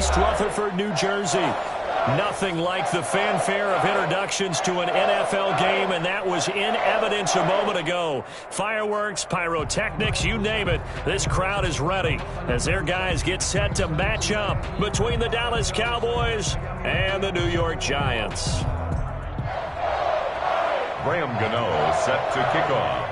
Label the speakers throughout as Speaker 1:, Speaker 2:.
Speaker 1: East Rutherford, New Jersey. Nothing like the fanfare of introductions to an NFL game, and that was in evidence a moment ago. Fireworks, pyrotechnics, you name it. This crowd is ready as their guys get set to match up between the Dallas Cowboys and the New York Giants.
Speaker 2: Graham Gano set to kick off.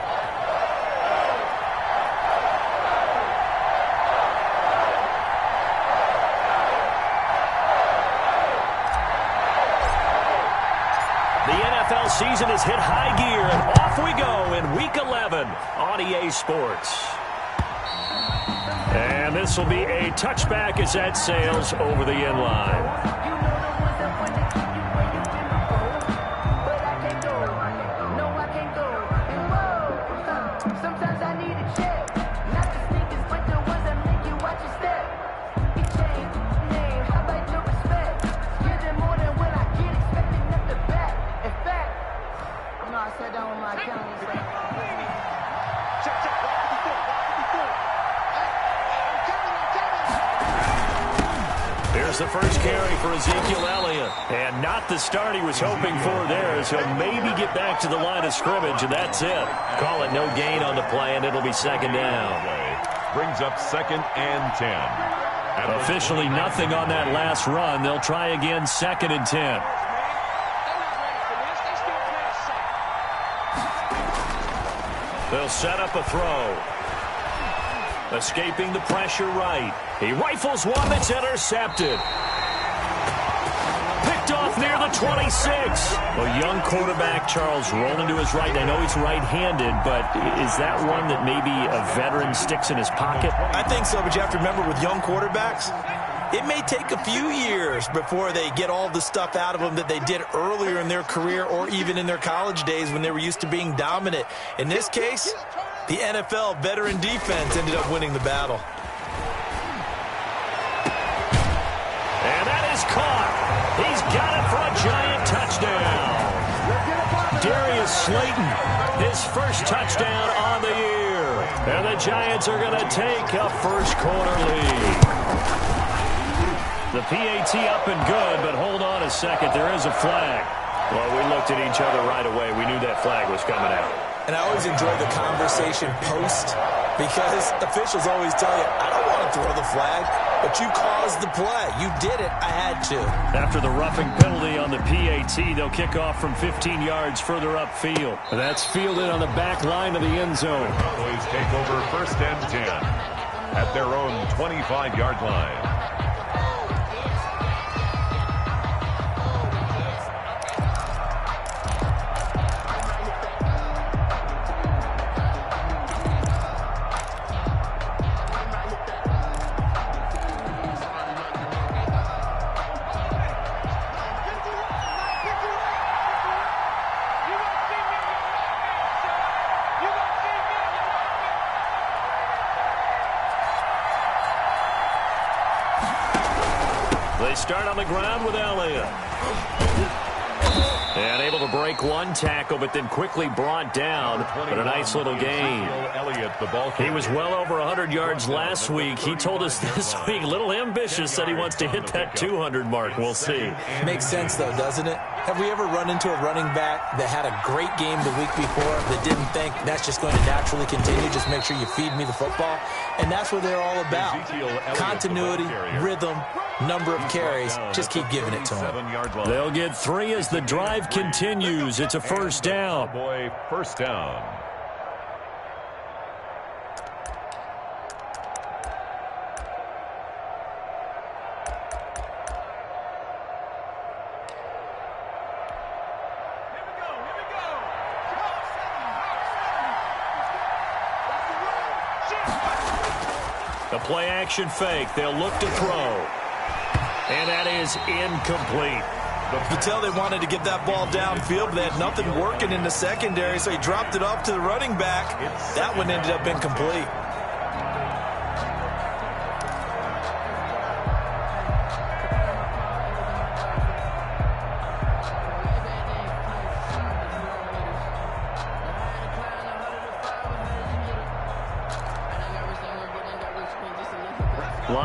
Speaker 1: The NFL season has hit high gear, and off we go in Week 11 on EA Sports. And this will be a touchback as that sails over the end line. Here's the first carry for Ezekiel Elliott. And not the start he was hoping for there, as he'll maybe get back to the line of scrimmage, and that's it. Call it no gain on the play, and it'll be second down.
Speaker 2: Brings up 2nd and 10.
Speaker 1: Officially nothing on that last run. They'll try again 2nd and 10. They'll set up a throw. Escaping the pressure right. He rifles one that's intercepted. Picked off near the 26. A young quarterback, Charles, rolling to his right. I know he's right-handed, but is that one that maybe a veteran sticks in his pocket?
Speaker 3: I think so, but you have to remember with young quarterbacks, it may take a few years before they get all the stuff out of them that they did earlier in their career or even in their college days when they were used to being dominant. In this case, the NFL veteran defense ended up winning the battle.
Speaker 1: And that is caught. He's got it for a Giant touchdown. Darius Slayton, his first touchdown on the year. And the Giants are going to take a first-quarter lead. The PAT up and good, but hold on a second. There is a flag. Well, we looked at each other right away. We knew that flag was coming out.
Speaker 3: And I always enjoy the conversation post because officials always tell you, I don't want to throw the flag, but you caused the play. You did it. I had to.
Speaker 1: After the roughing penalty on the PAT, they'll kick off from 15 yards further upfield. That's fielded on the back line of the end zone.
Speaker 2: The Cowboys take over 1st and 10 at their own 25-yard line.
Speaker 1: They start on the ground with Elliott. And able to break one tackle, but then quickly brought down. But a nice little gain. He was well over 100 yards last week. He told us this week, a little ambitious, that he wants to hit that 200 mark. We'll see.
Speaker 3: Makes sense, though, doesn't it? Have we ever run into a running back that had a great game the week before that didn't think that's just going to naturally continue? Just make sure you feed me the football. And that's what they're all about. Continuity, rhythm, number of carries. Just keep giving it to them.
Speaker 1: They'll get 3 as the drive continues. It's a first down.
Speaker 2: First down.
Speaker 1: The play action fake. They'll look to throw. And that is incomplete.
Speaker 3: You tell they wanted to get that ball downfield, but they had nothing working in the secondary, so he dropped it off to the running back. That one ended up incomplete.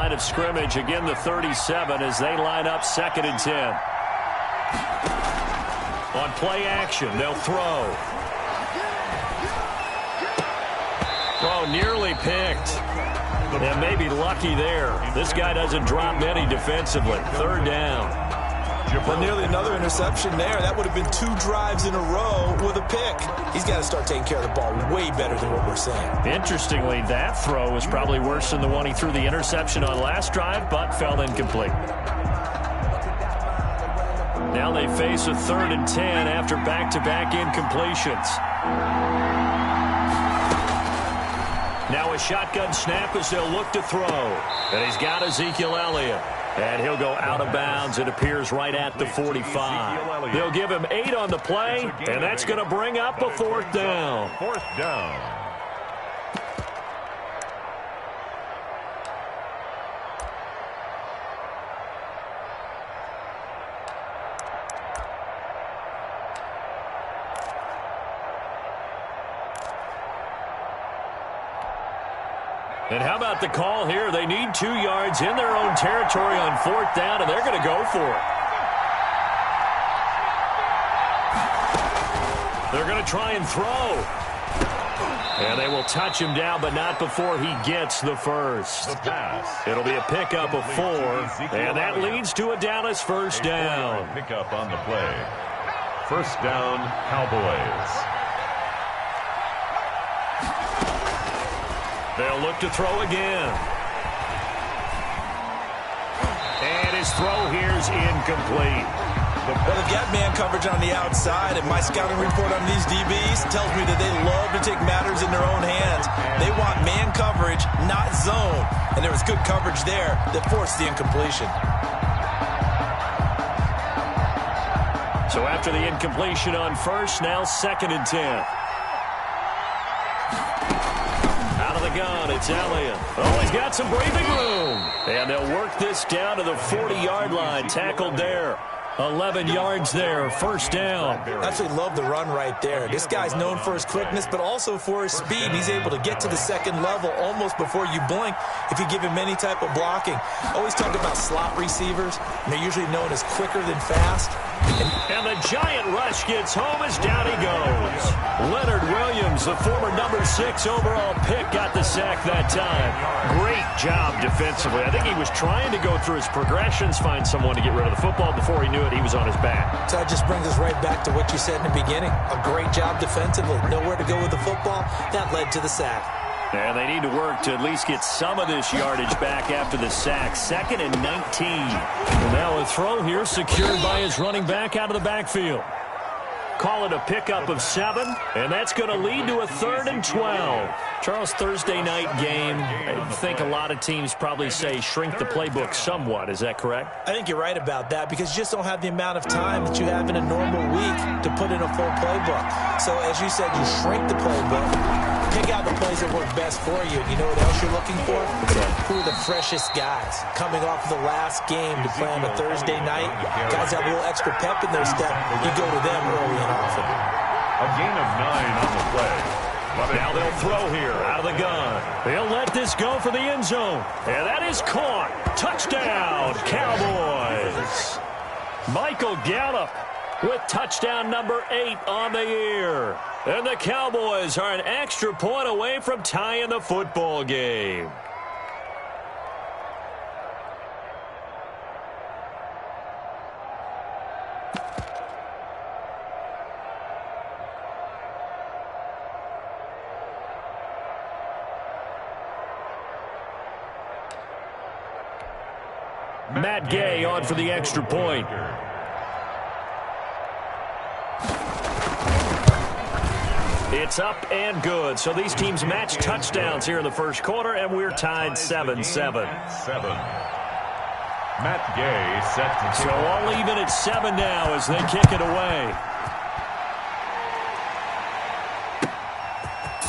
Speaker 1: line of scrimmage. Again, the 37 as they line up 2nd and 10. On play action, they'll throw. Throw nearly picked. And maybe lucky there. This guy doesn't drop many defensively. 3rd down.
Speaker 3: But nearly another interception there. That would have been 2 drives in a row with a pick. He's got to start taking care of the ball way better than what we're saying.
Speaker 1: Interestingly, that throw was probably worse than the one he threw the interception on last drive, but fell incomplete. Now they face a 3rd and 10 after back-to-back incompletions. Now a shotgun snap as they'll look to throw. And he's got Ezekiel Elliott. And he'll go out of bounds. It appears right at the 45. They'll give him 8 on the play, and that's going to bring up a 4th down.
Speaker 2: 4th down.
Speaker 1: And how about the call here? They need 2 yards in their own territory on 4th down, and they're going to go for it. They're going to try and throw. And they will touch him down, but not before he gets the first. It'll be a pickup of 4, and that leads to a Dallas 1st down.
Speaker 2: Pickup on the play. 1st down, Cowboys.
Speaker 1: They'll look to throw again. And his throw here's incomplete.
Speaker 3: Well, they've got man coverage on the outside, and my scouting report on these DBs tells me that they love to take matters in their own hands. They want man coverage, not zone. And there was good coverage there that forced the incompletion.
Speaker 1: So after the incompletion on 1st, now 2nd and 10. Gun. It's Elliott. Oh, he's got some breathing room. And they'll work this down to the 40-yard line. Tackled there. 11 yards there. 1st down.
Speaker 3: Absolutely love the run right there. This guy's known for his quickness, but also for his speed. He's able to get to the 2nd level almost before you blink if you give him any type of blocking. Always talk about slot receivers. They're usually known as quicker than fast.
Speaker 1: And the giant rush gets home as down he goes. Leonard Williams, the former number 6 overall pick, got the sack that time. Great job defensively. I think he was trying to go through his progressions, find someone to get rid of the football. Before he knew it, he was on his back.
Speaker 3: So that just brings us right back to what you said in the beginning. A great job defensively. Nowhere to go with the football. That led to the sack.
Speaker 1: And they need to work to at least get some of this yardage back after the sack. 2nd and 19. And now a throw here secured by his running back out of the backfield. Call it a pickup of 7, and that's going to lead to a 3rd and 12. Charles, Thursday night game, I think a lot of teams probably say shrink the playbook somewhat. Is that correct?
Speaker 3: I think you're right about that because you just don't have the amount of time that you have in a normal week to put in a full playbook. So as you said, you shrink the playbook, pick out the plays that work best for you. You know what else you're looking for? Who are the freshest guys coming off of the last game to play on a Thursday night? Guys have a little extra pep in their step. You go to them early and often.
Speaker 2: A gain of 9 on the play.
Speaker 1: Now they'll throw here out of the gun. They'll let this go for the end zone. And that is caught. Touchdown, Cowboys. Michael Gallup with touchdown number 8 on the year. And the Cowboys are an extra point away from tying the football game. Matt Gay on for the extra point. It's up and good. So these teams match touchdowns here in the first quarter, and we're tied 7-7.
Speaker 2: Matt Gay set to
Speaker 1: so all even at 7 now as they kick it away.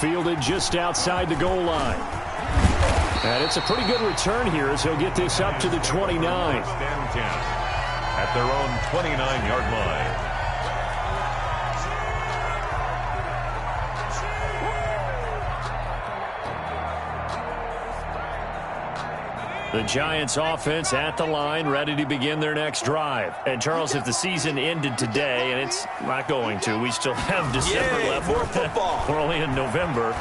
Speaker 1: Fielded just outside the goal line. And it's a pretty good return here as he'll get this up to the 29.
Speaker 2: At their own 29-yard line.
Speaker 1: The Giants offense at the line, ready to begin their next drive. And, Charles, if the season ended today, and it's not going to, we still have December left.
Speaker 3: More football.
Speaker 1: We're only in November.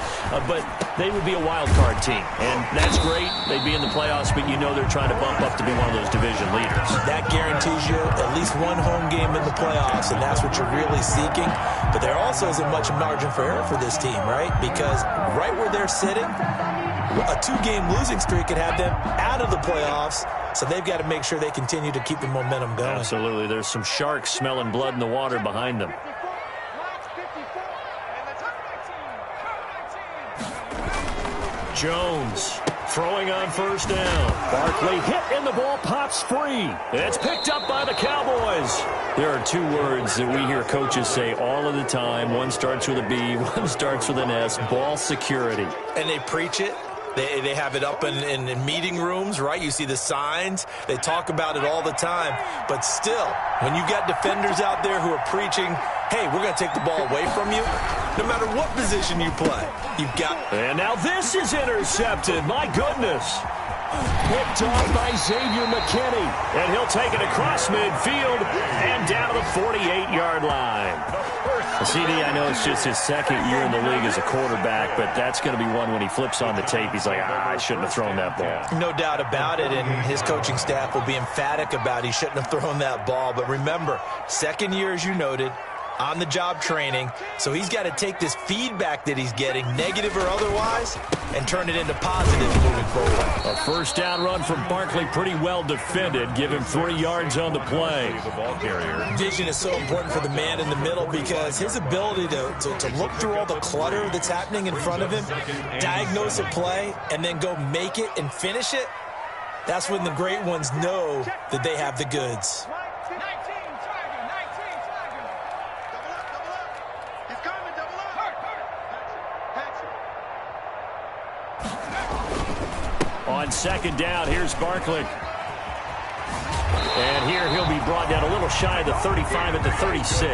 Speaker 1: But they would be a wild card team. And that's great. They'd be in the playoffs, but you know they're trying to bump up to be one of those division leaders.
Speaker 3: That guarantees you at least one home game in the playoffs, and that's what you're really seeking. But there also isn't much margin for error for this team, right? Because right where they're sitting, a two-game losing streak could have them out of the playoffs, so they've got to make sure they continue to keep the momentum going.
Speaker 1: Absolutely. There's some sharks smelling blood in the water behind them. Jones throwing on first down. Barkley hit and the ball pops free. It's picked up by the Cowboys. There are two words that we hear coaches say all of the time. One starts with a B, one starts with an S, ball security.
Speaker 3: And they preach it. They have it up in meeting rooms, right? You see the signs. They talk about it all the time. But still, when you got defenders out there who are preaching, hey, we're going to take the ball away from you, no matter what position you play, you've got...
Speaker 1: And now this is intercepted. My goodness. Picked off by Xavier McKinney. And he'll take it across midfield and down to the 48-yard line. CD, I know it's just his second year in the league as a quarterback, but that's going to be one when he flips on the tape. He's like, I shouldn't have thrown that ball.
Speaker 3: No doubt about it, and his coaching staff will be emphatic about he shouldn't have thrown that ball. But remember, second year, as you noted, on-the-job training, so he's got to take this feedback that he's getting, negative or otherwise, and turn it into positive moving forward.
Speaker 1: A first down run from Barkley, pretty well defended. Give him 3 yards on the play.
Speaker 3: Vision is so important for the man in the middle because his ability to look through all the clutter that's happening in front of him, diagnose a play, and then go make it and finish it, that's when the great ones know that they have the goods.
Speaker 1: On second down, here's Barkley. And here he'll be brought down a little shy of the 35 at the 36.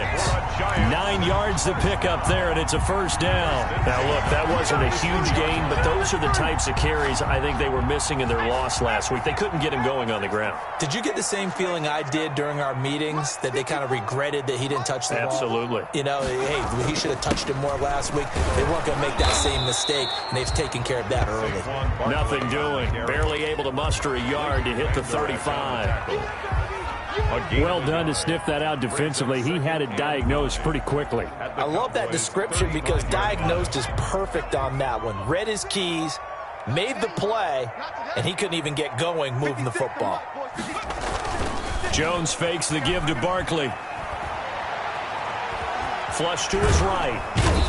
Speaker 1: 9 yards to pick up there, and it's a first down. Now, look, that wasn't a huge gain, but those are the types of carries I think they were missing in their loss last week. They couldn't get him going on the ground.
Speaker 3: Did you get the same feeling I did during our meetings, that they kind of regretted that he didn't touch the ball?
Speaker 1: Absolutely.
Speaker 3: You know, hey, he should have touched it more last week. They weren't going to make that same mistake, and they've taken care of that early.
Speaker 1: Nothing doing. Barely able to muster a yard to hit the 35. Well done to sniff that out defensively. He had it diagnosed pretty quickly.
Speaker 3: I love that description because diagnosed is perfect on that one. Read his keys, made the play, and he couldn't even get going moving the football.
Speaker 1: Jones fakes the give to Barkley. Flush to his right.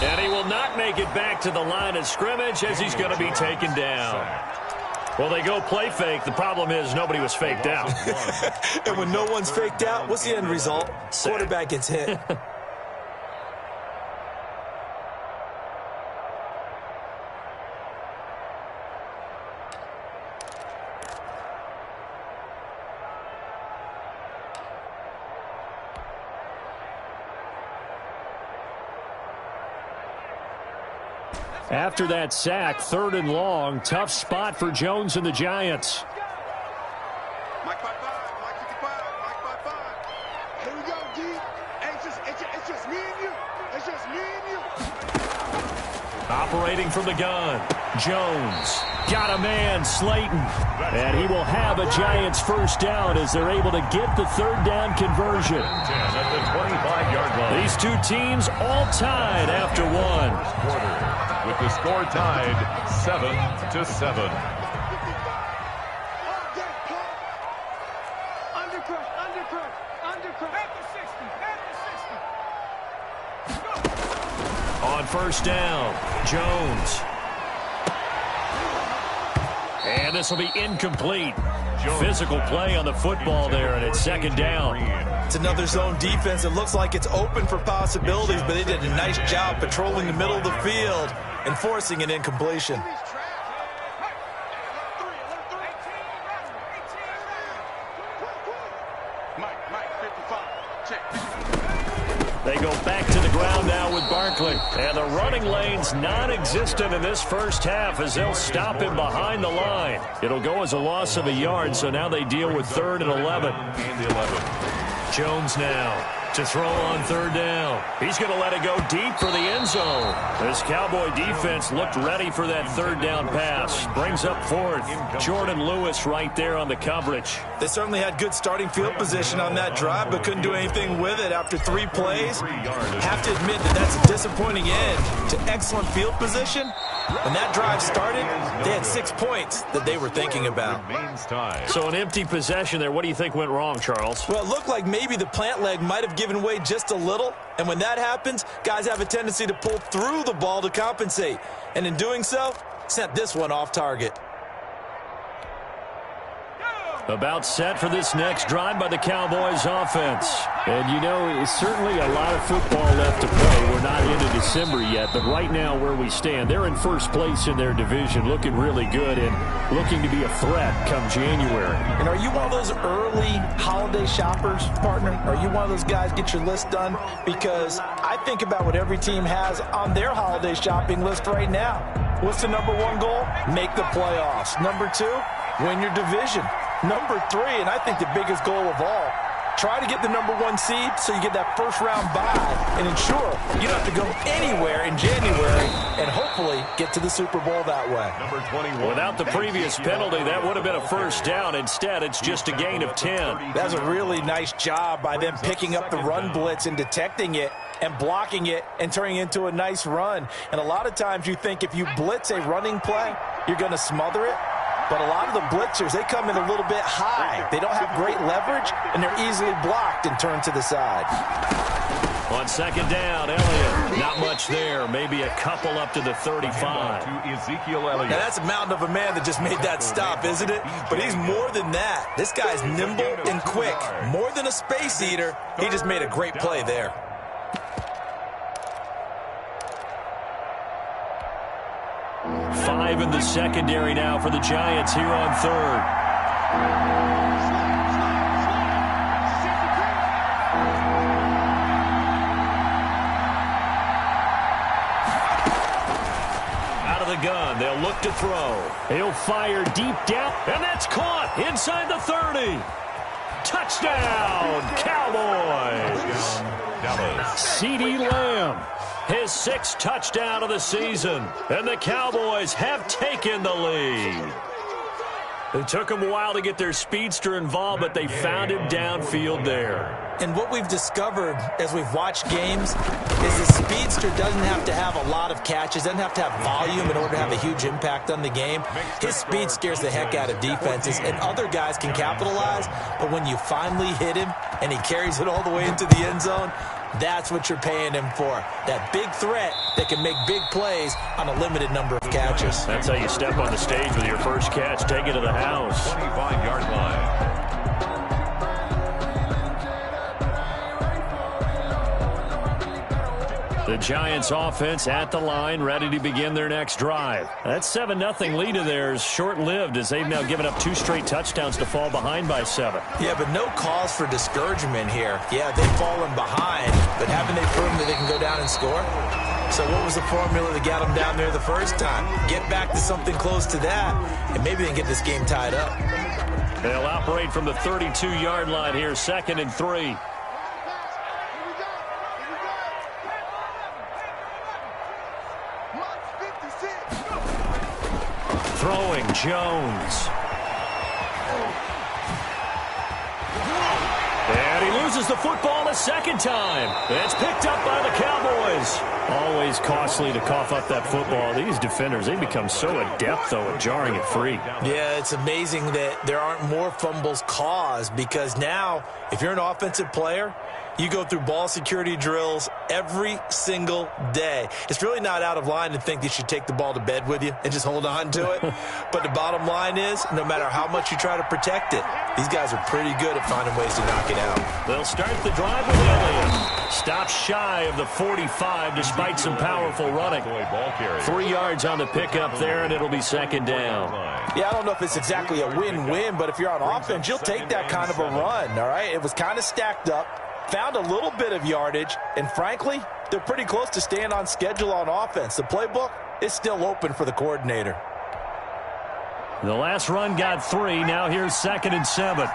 Speaker 1: And he will not make it back to the line of scrimmage as he's going to be taken down. Well, they go play fake. The problem is nobody was faked out.
Speaker 3: And when no one's faked out, what's the end result? Quarterback gets hit.
Speaker 1: After that sack, 3rd and long, tough spot for Jones and the Giants.
Speaker 4: Mike 5-5, Mike 55, Mike 5-5. Here we go, D. Hey, it's just me and you. It's just me and you.
Speaker 1: Operating from the gun, Jones got a man, Slayton. And he will have a Giants first down as they're able to get the 3rd down conversion.
Speaker 2: 10 at the 25-yard line.
Speaker 1: These two teams all tied after one.
Speaker 2: With the score tied 7-7.
Speaker 1: On first down, Jones. And this will be incomplete. Physical play on the football there, and it's 2nd down.
Speaker 3: It's another zone defense. It looks like it's open for possibilities, but they did a nice job patrolling the middle of the field and forcing an incompletion.
Speaker 4: Mike 55, check.
Speaker 1: They go back to the ground now with Barkley. And the running lane's non-existent in this first half as they'll stop him behind the line. It'll go as a loss of a yard, so now they deal with 3rd and 11. Jones now to throw on 3rd down. He's going to let it go deep for the end zone. This Cowboy defense looked ready for that 3rd down pass. Brings up 4th. Jordan Lewis right there on the coverage.
Speaker 3: They certainly had good starting field position on that drive, but couldn't do anything with it after 3 plays. Have to admit that that's a disappointing end to excellent field position. When that drive started, they had 6 points that they were thinking about.
Speaker 1: So an empty possession there. What do you think went wrong, Charles?
Speaker 3: Well, it looked like maybe the plant leg might have given way just a little. And when that happens, guys have a tendency to pull through the ball to compensate. And in doing so, sent this one off target.
Speaker 1: About set for this next drive by the Cowboys offense. And, you know, it's certainly a lot of football left to play. We're not into December yet, but right now where we stand, they're in first place in their division, looking really good and looking to be a threat come January.
Speaker 3: And are you one of those early holiday shoppers, partner? Are you one of those guys get your list done? Because I think about what every team has on their holiday shopping list right now. What's the number 1 goal? Make the playoffs. Number 2, win your division. Number 3, and I think the biggest goal of all, try to get the number 1 seed so you get that first-round bye and ensure you don't have to go anywhere in January and hopefully get to the Super Bowl that way.
Speaker 2: Number 21.
Speaker 1: Without the previous penalty, that would have been a first down. Instead, it's just a gain of 10.
Speaker 3: That's a really nice job by them picking up the run blitz and detecting it and blocking it and turning it into a nice run. And a lot of times you think if you blitz a running play, you're going to smother it. But a lot of the blitzers, they come in a little bit high. They don't have great leverage, and they're easily blocked and turned to the side.
Speaker 1: On 2nd down, Elliott. Not much there. Maybe a couple up to the 35.
Speaker 2: To Ezekiel Elliott.
Speaker 3: Now, that's a mountain of a man that just made that stop, isn't it? But he's more than that. This guy's nimble and quick. More than a space eater. He just made a great play there.
Speaker 1: 5 in the secondary now for the Giants here on 3rd. Out of the gun, they'll look to throw. He'll fire deep down, and that's caught inside the 30. Touchdown, Cowboys! CeeDee Lamb. His 6th touchdown of the season. And the Cowboys have taken the lead. It took them a while to get their speedster involved, but they found him downfield there.
Speaker 3: And what we've discovered as we've watched games is the speedster doesn't have to have a lot of catches, doesn't have to have volume in order to have a huge impact on the game. His speed scares the heck out of defenses, and other guys can capitalize. But when you finally hit him and he carries it all the way into the end zone, that's what you're paying him for. That big threat that can make big plays on a limited number of catches.
Speaker 1: That's how you step on the stage with your first catch. Take it to the house.
Speaker 2: 25-yard line.
Speaker 1: The Giants offense at the line, ready to begin their next drive. That 7-0 lead of theirs short-lived as they've now given up 2 straight touchdowns to fall behind by 7.
Speaker 3: Yeah, but no cause for discouragement here. Yeah, they've fallen behind, but haven't they proven that they can go down and score? So what was the formula that got them down there the first time? Get back to something close to that, and maybe they can get this game tied up.
Speaker 1: They'll operate from the 32-yard line here, 2nd and 3. Throwing Jones. And he loses the football a second time. It's picked up by the Cowboys. Always costly to cough up that football. These defenders, they become so adept, though, at jarring it free.
Speaker 3: Yeah, it's amazing that there aren't more fumbles caused because now, if you're an offensive player, you go through ball security drills every single day. It's really not out of line to think that you should take the ball to bed with you and just hold on to it. But the bottom line is, no matter how much you try to protect it, these guys are pretty good at finding ways to knock it out.
Speaker 1: They'll start the drive with Elliott. Stops shy of the 45 despite some powerful running. 3 yards on the pickup there, and it'll be 2nd down.
Speaker 3: Yeah, I don't know if it's exactly a win-win, but if you're on offense, you'll take that kind of a run, all right? It was kind of stacked up. found a little bit of yardage, and frankly, they're pretty close to staying on schedule on offense. The playbook is still open for the coordinator.
Speaker 1: The last run got 3. Now here's 2nd and 7.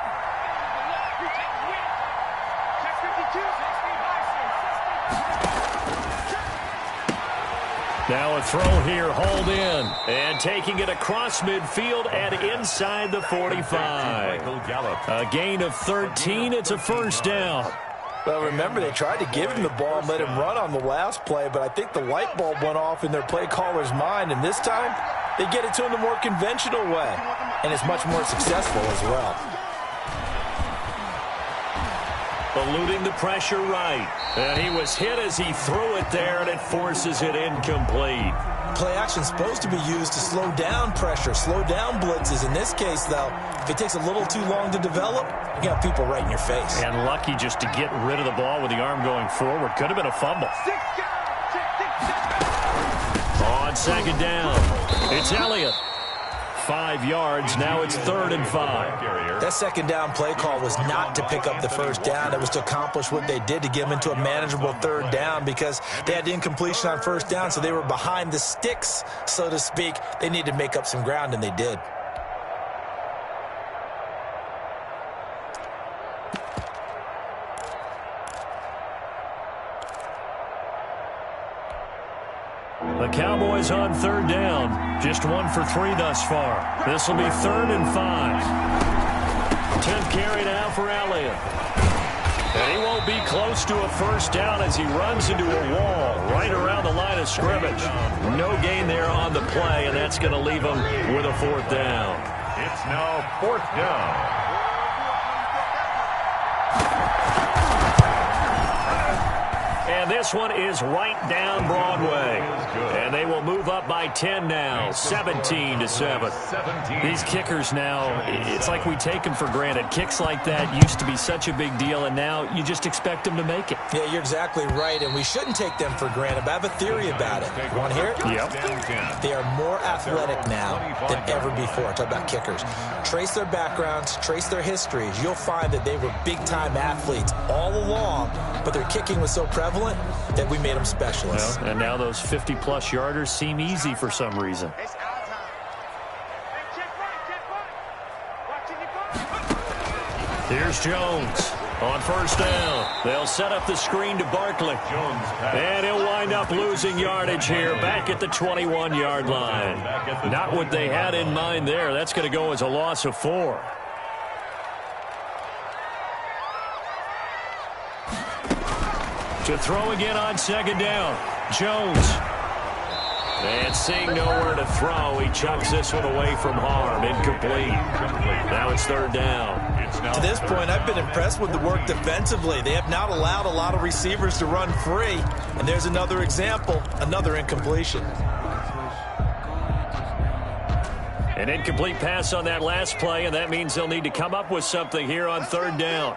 Speaker 1: Now a throw here, hauled in. And taking it across midfield and inside the 45. A gain of 13. It's a first down.
Speaker 3: Well, remember, they tried to give him the ball and let him run on the last play, but I think the light bulb went off in their play caller's mind, and this time they get it to him the more conventional way, and it's much more successful as well.
Speaker 1: Eluding the pressure right. And he was hit as he threw it there, and it forces it incomplete.
Speaker 3: Play action is supposed to be used to slow down pressure, slow down blitzes. In this case, though, if it takes a little too long to develop, you got people right in your face.
Speaker 1: And lucky just to get rid of the ball with the arm going forward. Could have been a fumble. On 2nd down, it's Elliott. 5 yards. Now it's 3rd and 5.
Speaker 3: That 2nd down play call was not to pick up the first down. It was to accomplish what they did to get them into a manageable 3rd down because they had incompletion on 1st down, so they were behind the sticks, so to speak. They needed to make up some ground, and they did.
Speaker 1: The Cowboys on 3rd down. Just 1 for 3 thus far. This will be 3rd and 5. 10th carry now for Elliott. And he won't be close to a first down as he runs into a wall right around the line of scrimmage. No gain there on the play, and that's going to leave him with a 4th down.
Speaker 2: It's now 4th down.
Speaker 1: And this one is right down Broadway. And they will move up by 10 now, 17-7. These kickers now, it's like we take them for granted. Kicks like that used to be such a big deal, and now you just expect them to make it.
Speaker 3: Yeah, you're exactly right, and we shouldn't take them for granted. But I have a theory about it. You want to hear it?
Speaker 1: Yep.
Speaker 3: They are more athletic now than ever before. Talk about kickers. Trace their backgrounds, trace their histories. You'll find that they were big-time athletes all along, but their kicking was so prevalent that we made them specialists.
Speaker 1: Well, and now those 50-plus yarders seem easy for some reason. Here's Jones on 1st down. They'll set up the screen to Barkley. And he'll wind up losing yardage here back at the 21-yard line. Not what they had in mind there. That's going to go as a loss of 4. To throw again on 2nd down. Jones. And seeing nowhere to throw, he chucks this one away from harm. Incomplete. Now it's 3rd down.
Speaker 3: To this point, I've been impressed with the work defensively. They have not allowed a lot of receivers to run free. And there's another example, another incompletion.
Speaker 1: An incomplete pass on that last play, and that means they'll need to come up with something here on 3rd down.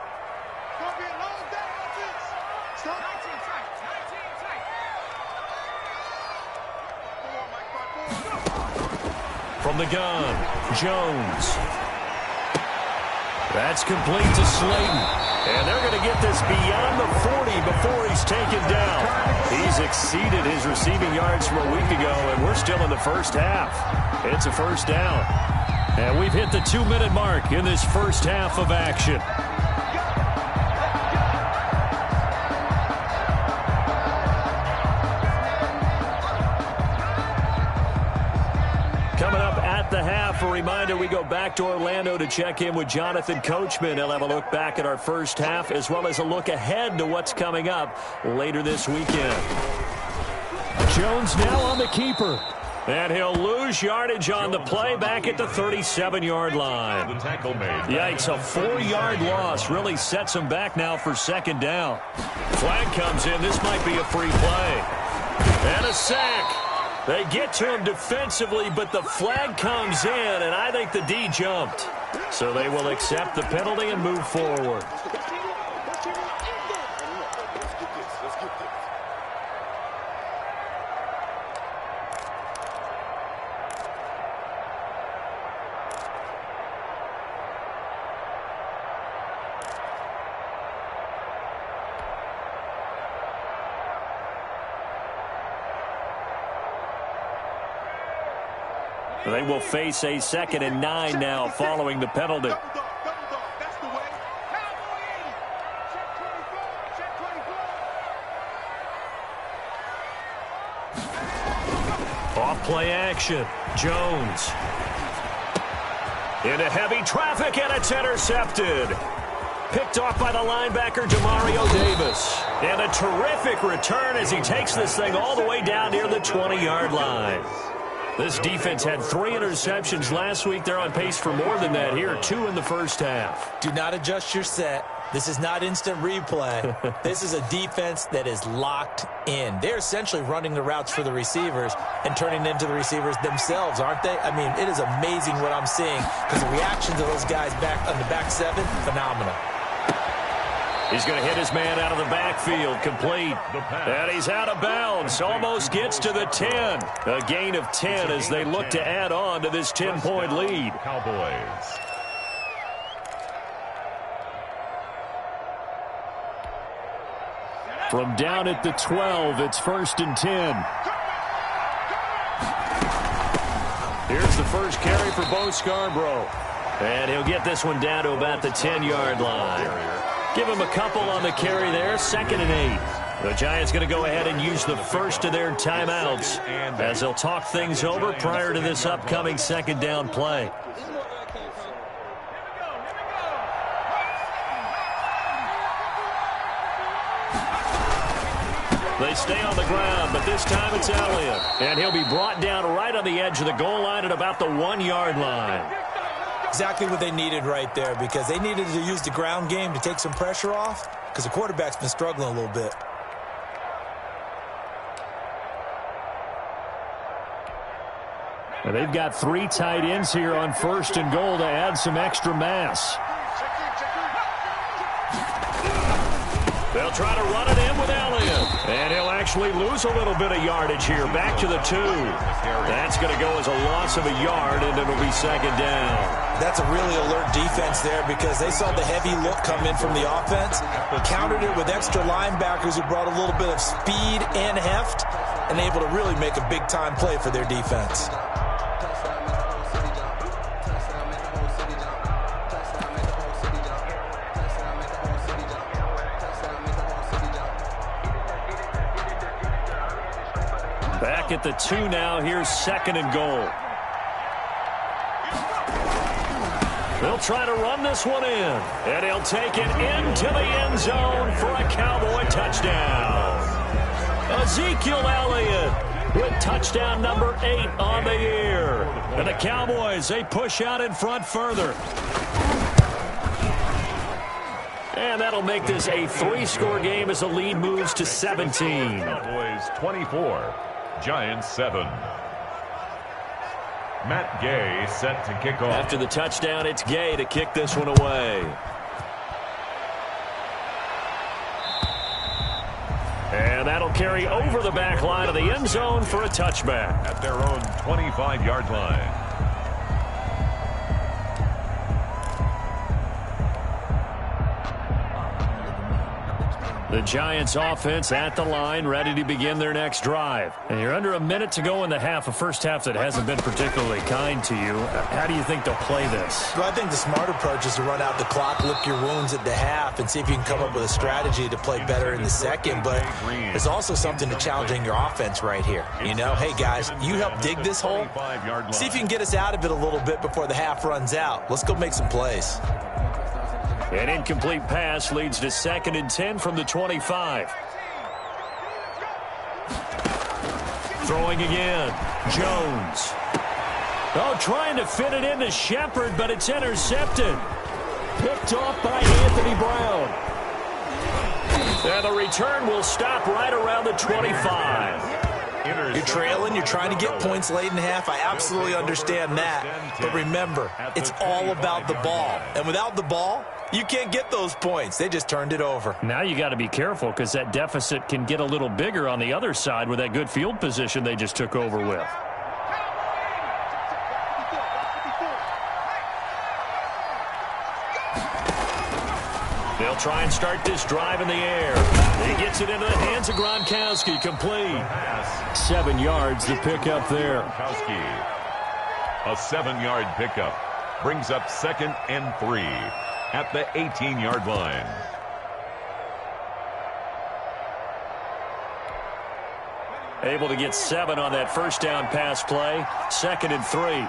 Speaker 1: From the gun, Jones. That's complete to Slayton. And they're going to get this beyond the 40 before he's taken down. He's exceeded his receiving yards from a week ago, and we're still in the first half. It's a first down. And we've hit the 2-minute mark in this first half of action. Coming up at the half, a reminder, we go back to Orlando to check in with Jonathan Coachman. He'll have a look back at our first half as well as a look ahead to what's coming up later this weekend. Jones now on the keeper. And he'll lose yardage on the play back at the 37-yard line. Yikes, a 4-yard loss really sets him back now for 2nd down. Flag comes in. This might be a free play. And a sack. They get to him defensively, but the flag comes in, and I think the D jumped. So they will accept the penalty and move forward. They will face a 2nd and 9 now following the penalty.
Speaker 4: That's the way.
Speaker 1: Off play action. Jones. Into heavy traffic, and it's intercepted. Picked off by the linebacker, Demario Davis. And a terrific return as he takes this thing all the way down near the 20-yard line. This defense had 3 interceptions last week. They're on pace for more than that here, 2 in the first half.
Speaker 3: Do not adjust your set. This is not instant replay. This is a defense that is locked in. They're essentially running the routes for the receivers and turning into the receivers themselves, aren't they? I mean, it is amazing what I'm seeing because the reactions of those guys back on the back 7, phenomenal.
Speaker 1: He's going to hit his man out of the backfield, complete. And he's out of bounds, almost gets to the 10. A gain of 10 as they look to add on to this 10-point lead.
Speaker 2: Cowboys.
Speaker 1: From down at the 12, it's 1st and 10. Here's the first carry for Bo Scarborough. And he'll get this one down to about the 10-yard line. Give him a couple on the carry there, 2nd and 8. The Giants going to go ahead and use the first of their timeouts as they'll talk things over prior to this upcoming 2nd down play. They stay on the ground, but this time it's Elliott. And he'll be brought down right on the edge of the goal line at about the 1-yard line.
Speaker 3: Exactly what they needed right there because they needed to use the ground game to take some pressure off because the quarterback's been struggling a little bit.
Speaker 1: And they've got 3 tight ends here on 1st and goal to add some extra mass. They'll try to run it in with Elliott. And he'll actually lose a little bit of yardage here. Back to the 2. That's going to go as a loss of a yard, and it'll be 2nd down.
Speaker 3: That's a really alert defense there because they saw the heavy look come in from the offense, countered it with extra linebackers who brought a little bit of speed and heft, and able to really make a big-time play for their defense.
Speaker 1: Back at the 2 now. Here's 2nd and goal. They'll try to run this one in. And he'll take it into the end zone for a Cowboy touchdown. Ezekiel Elliott with touchdown number 8 on the year. And the Cowboys, they push out in front further. And that'll make this a 3-score game as the lead moves to 17.
Speaker 2: Cowboys 24, Giants 7. Matt Gay set to kick off.
Speaker 1: After the touchdown, it's Gay to kick this one away. And that'll carry over the back line of the end zone for a touchback.
Speaker 2: At their own 25-yard line.
Speaker 1: The Giants offense at the line, ready to begin their next drive. And you're under a minute to go in the half, a first half that hasn't been particularly kind to you. How do you think they'll play this?
Speaker 3: Well, I think the smart approach is to run out the clock, lick your wounds at the half, and see if you can come up with a strategy to play better in the second. But there's also something to challenging your offense right here. You know, hey, guys, you help dig this hole. See if you can get us out of it a little bit before the half runs out. Let's go make some plays.
Speaker 1: An incomplete pass leads to 2nd and 10 from the 25. Throwing again. Jones. Oh, trying to fit it into Shepard, but it's intercepted. Picked off by Anthony Brown. And the return will stop right around the 25.
Speaker 3: You're trailing, you're trying to get points late in half. I absolutely understand that. But remember, it's all about the ball. And without the ball, you can't get those points. They just turned it over.
Speaker 1: Now you got to be careful because that deficit can get a little bigger on the other side with that good field position they just took over with. They'll try and start this drive in the air. He gets it into the hands of Gronkowski. Complete. 7 yards to pick up there.
Speaker 2: A 7-yard pickup brings up 2nd and 3 at the 18-yard line.
Speaker 1: Able to get 7 on that first down pass play. 2nd and 3.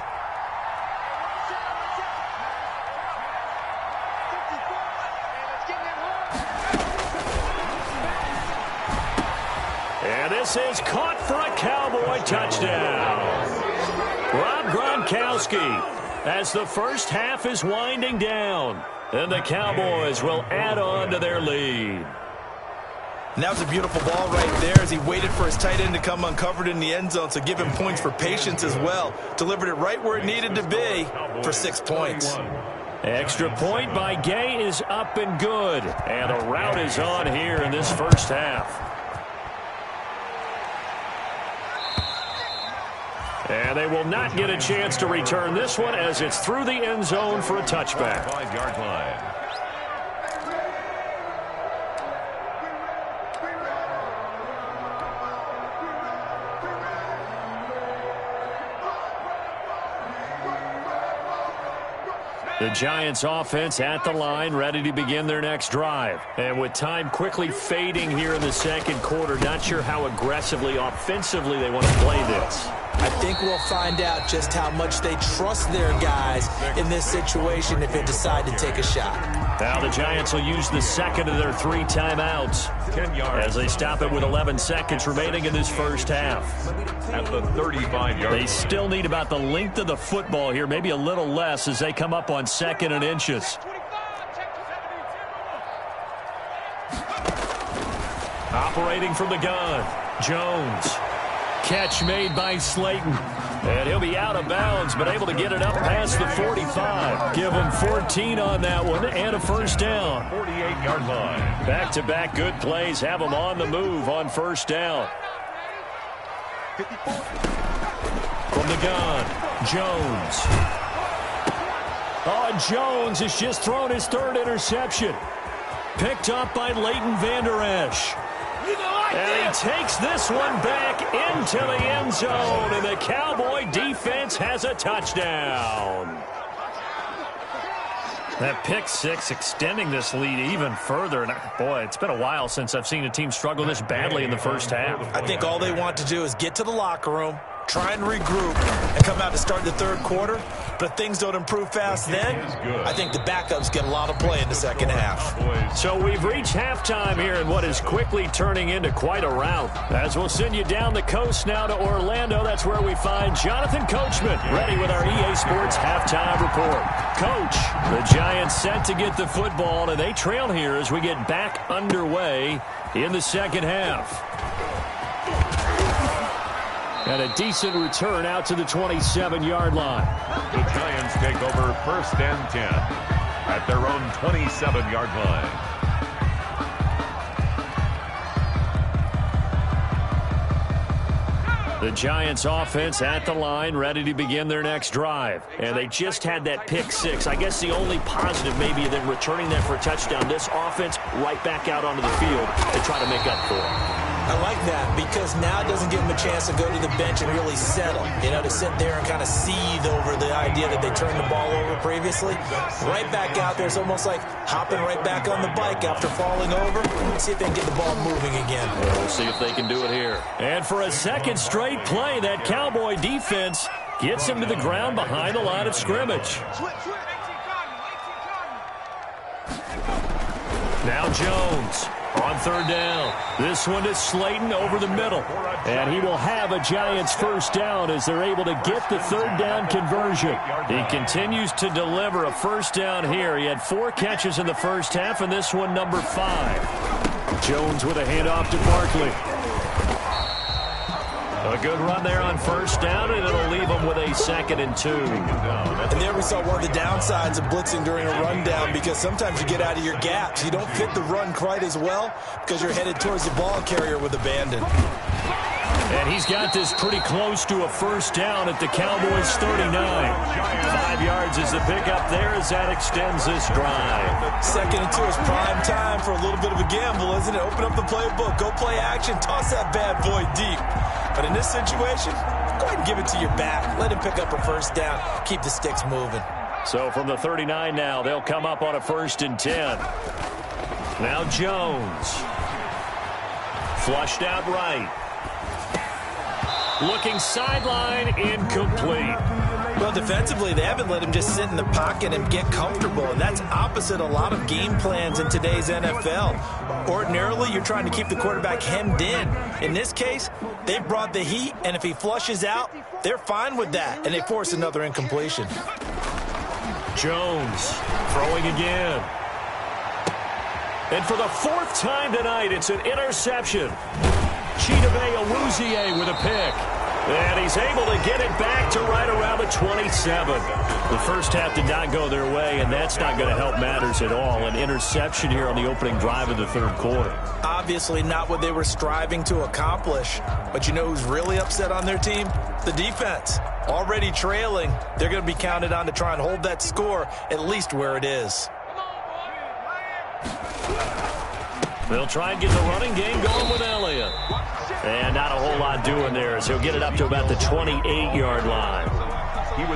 Speaker 1: And this is caught for a Cowboy touchdown. Rob Gronkowski, as the first half is winding down, and the Cowboys will add on to their lead.
Speaker 5: And that was a beautiful ball right there as he waited for his tight end to come uncovered in the end zone, so give him points for patience as well. Delivered it right where it needed to be for 6 points.
Speaker 1: Extra point by Gay is up and good. And a route is on here in this first half. And they will not get a chance to return this one as it's through the end zone for a touchback.
Speaker 2: 5-yard line.
Speaker 1: The Giants offense at the line, ready to begin their next drive. And with time quickly fading here in the second quarter, not sure how aggressively, offensively they want to play this.
Speaker 3: I think we'll find out just how much they trust their guys in this situation if they decide to take a shot.
Speaker 1: Now the Giants will use the second of their 3 timeouts
Speaker 2: 10 yards.
Speaker 1: as they stop it with 11 seconds remaining in this first half.
Speaker 2: At the 35-yard
Speaker 1: They
Speaker 2: line.
Speaker 1: still need about the length of the football here, maybe a little less as they come up on 2nd and inches. Operating from the gun, Jones. Catch made by Slayton. And he'll be out of bounds, but able to get it up past the 45. Give him 14 on that one and a first down.
Speaker 2: 48-yard line.
Speaker 1: Back-to-back good plays have them on the move on first down. From the gun, Jones. Oh, Jones has just thrown his 3rd interception. Picked up by Leighton Vander Esch. And he takes this one back into the end zone, and the Cowboy defense has a touchdown. That pick 6 extending this lead even further. And boy, it's been a while since I've seen a team struggle this badly in the first half.
Speaker 5: I think all they want to do is get to the locker room, try and regroup, and come out to start the third quarter. But if things don't improve fast then, I think the backups get a lot of play in the second half.
Speaker 1: So we've reached halftime here in what is quickly turning into quite a rout. As we'll send you down the coast now to Orlando, that's where we find Jonathan Coachman, ready with our EA Sports halftime report. Coach, the Giants set to get the football, and they trail here as we get back underway in the second half. And a decent return out to the 27-yard line.
Speaker 2: The Giants take over 1st and 10 at their own 27-yard line.
Speaker 1: The Giants offense at the line, ready to begin their next drive. And they just had that pick 6. I guess the only positive maybe than returning that for a touchdown. This offense right back out onto the field to try to make up for it.
Speaker 3: I like that because now it doesn't give them a chance to go to the bench and really settle, to sit there and kind of seethe over the idea that they turned the ball over previously. Right back out there, it's almost like hopping right back on the bike after falling over. See if they can get the ball moving again.
Speaker 1: Well, we'll see if they can do it here. And for a second straight play, that Cowboy defense gets him to the ground behind the line of scrimmage. Now Jones on 3rd down. This one is Slayton over the middle. And he will have a Giants first down as they're able to get the 3rd down conversion. He continues to deliver a first down here. He had 4 catches in the first half, and this one number 5. Jones with a handoff to Barkley. A good run there on first down, and it'll leave them with a 2nd and 2.
Speaker 5: And there we saw one of the downsides of blitzing during a rundown because sometimes you get out of your gaps. You don't fit the run quite as well because you're headed towards the ball carrier with abandon.
Speaker 1: And he's got this pretty close to a first down at the Cowboys' 39. 5 yards is the pickup there as that extends this drive.
Speaker 5: 2nd and 2 is prime time for a little bit of a gamble, isn't it? Open up the playbook, go play action, toss that bad boy deep. But in this situation, go ahead and give it to your back. Let him pick up a first down. Keep the sticks moving.
Speaker 1: So from the 39 now, they'll come up on a 1st and 10. Now Jones. Flushed out right. Looking sideline, incomplete.
Speaker 5: Well, defensively, they haven't let him just sit in the pocket and get comfortable, and that's opposite a lot of game plans in today's NFL. Ordinarily, you're trying to keep the quarterback hemmed in. In this case, they brought the heat, and if he flushes out, they're fine with that, and they force another incompletion.
Speaker 1: Jones throwing again. And for the 4th time tonight, it's an interception. Chidobe Awuzie with a pick. And he's able to get it back to right around the 27. The first half did not go their way, and that's not going to help matters at all. An interception here on the opening drive of the 3rd quarter.
Speaker 5: Obviously not what they were striving to accomplish. But you know who's really upset on their team? The defense. Already trailing, they're going to be counted on to try and hold that score at least where it is.
Speaker 1: They'll try and get the running game going with Elliott. And not a whole lot doing there as he'll get it up to about the 28-yard line.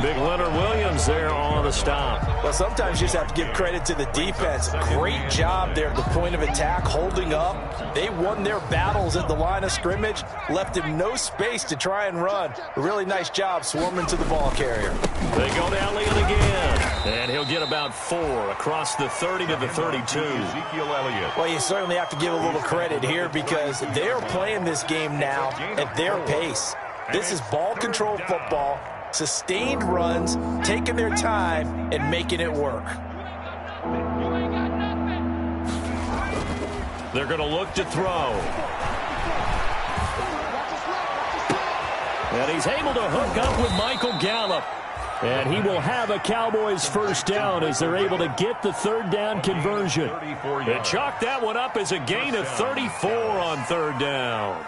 Speaker 1: Big Leonard Williams there on the stop.
Speaker 5: Well, sometimes you just have to give credit to the defense. Great job there at the point of attack, holding up. They won their battles at the line of scrimmage, left him no space to try and run. A really nice job swarming to the ball carrier.
Speaker 1: They go to Elliott again, and he'll get about 4 across the 30 to the 32.
Speaker 2: Ezekiel Elliott.
Speaker 5: Well, you certainly have to give a little credit here because they're playing this game now at their pace. This is ball control football. Sustained runs, taking their time, and making it work.
Speaker 1: They're going to look to throw. And he's able to hook up with Michael Gallup. And he will have a Cowboys first down as they're able to get the 3rd down conversion. And chalk that one up as a gain of 34 on 3rd down.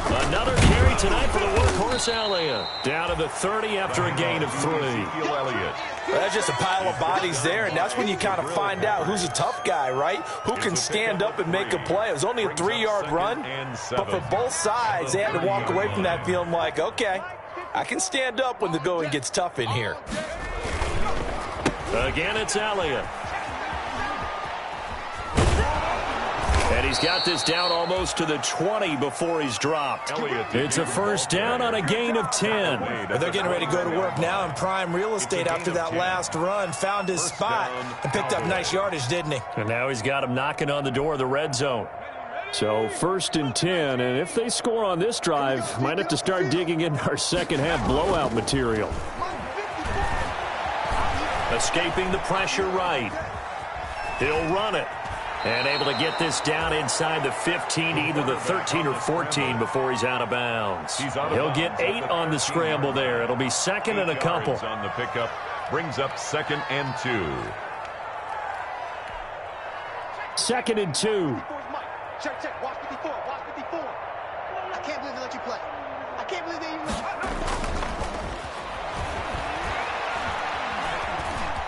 Speaker 1: Another carry tonight for the workhorse Elliott. Down to the 30 after a gain of 3.
Speaker 2: Elliott.
Speaker 5: Well, that's just a pile of bodies there, and that's when you kind of find out who's a tough guy, right? Who can stand up and make a play. It was only a 3-yard run, but for both sides, they had to walk away from that feeling like, okay, I can stand up when the going gets tough in here.
Speaker 1: Again, it's Elliott. And he's got this down almost to the 20 before he's dropped. It's a first down on a gain of 10.
Speaker 5: But they're getting ready to go to work now in prime real estate after that last run. Found his spot and picked up nice yardage, didn't he?
Speaker 1: And now he's got him knocking on the door of the red zone. So 1st and 10, and if they score on this drive, might have to start digging in our second half blowout material. Escaping the pressure right. He'll run it. And able to get this down inside the 15, either the 13 or 14 before he's out of bounds. He'll get 8 on the scramble there. It'll be 2nd and a couple.
Speaker 2: On the pickup, brings up 2nd and 2.
Speaker 1: 2nd and 2.
Speaker 4: Check, check. Watch 54. Watch 54. I can't believe they let you play. I can't believe they even let you.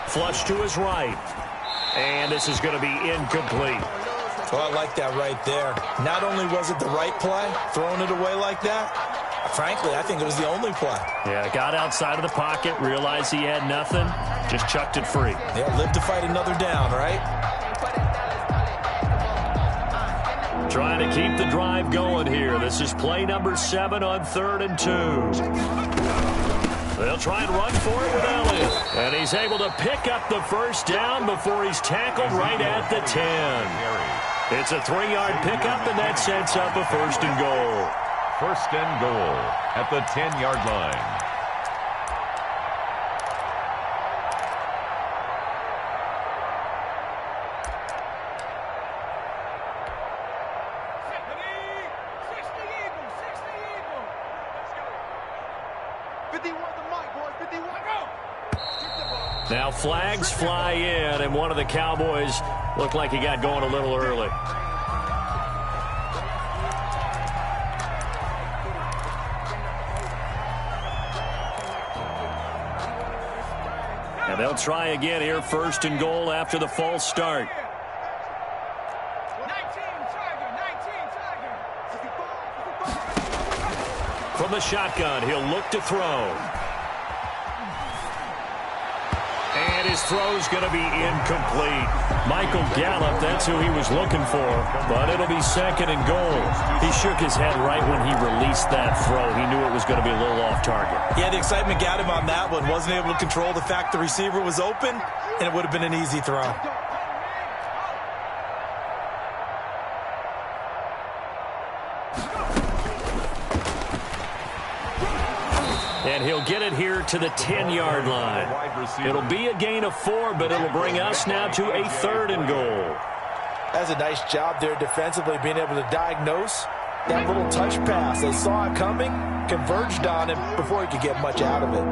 Speaker 1: Flush to his right. And this is going to be incomplete.
Speaker 5: Well, I like that right there. Not only was it the right play, throwing it away like that, frankly, I think it was the only play.
Speaker 1: Yeah, got outside of the pocket, realized he had nothing, just chucked it free.
Speaker 5: Yeah, live to fight another down, right?
Speaker 1: Trying to keep the drive going here. This is play number 7 on 3rd and 2. They'll try and run for it with Elliott. And he's able to pick up the first down before he's tackled right at the 10. It's a 3-yard pickup, and that sets up a 1st and goal.
Speaker 2: 1st and goal at the 10-yard line.
Speaker 1: Now flags fly in, and one of the Cowboys looked like he got going a little early. And they'll try again here, 1st and goal after the false start. From the shotgun, he'll look to throw. And his throw's going to be incomplete. Michael Gallup, that's who he was looking for. But it'll be 2nd and goal. He shook his head right when he released that throw. He knew it was going to be a little off target.
Speaker 5: Yeah, the excitement got him on that one. Wasn't able to control the fact the receiver was open, and it would have been an easy throw.
Speaker 1: And he'll get it here to the 10-yard line. It'll be a gain of 4, but it'll bring us now to a 3rd and goal.
Speaker 5: That's a nice job there defensively, being able to diagnose that little touch pass. They saw it coming, converged on him before he could get much out of it.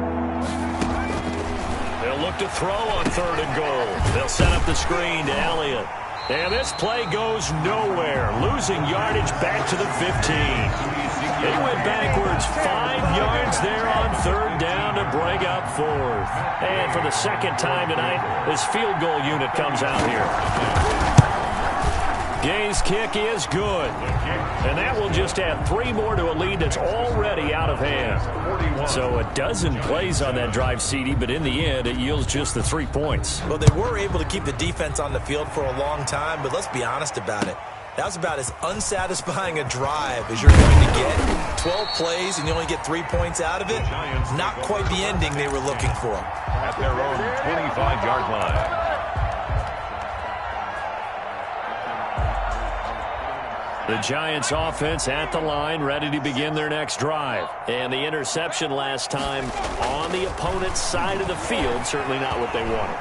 Speaker 1: They'll look to throw on 3rd and goal. They'll set up the screen to Elliott. And this play goes nowhere, losing yardage back to the 15. They went backwards 5 yards there on 3rd down to bring up 4th. And for the 2nd time tonight, this field goal unit comes out here. Gay's kick is good. And that will just add 3 more to a lead that's already out of hand. So a dozen plays on that drive, CD, but in the end, it yields just the 3 points.
Speaker 5: Well, they were able to keep the defense on the field for a long time, but let's be honest about it. That was about as unsatisfying a drive as you're going to get. 12 plays and you only get 3 points out of it. Not quite the ending they were looking for.
Speaker 2: At their own 25-yard line.
Speaker 1: The Giants offense at the line, ready to begin their next drive. And the interception last time on the opponent's side of the field, certainly not what they wanted.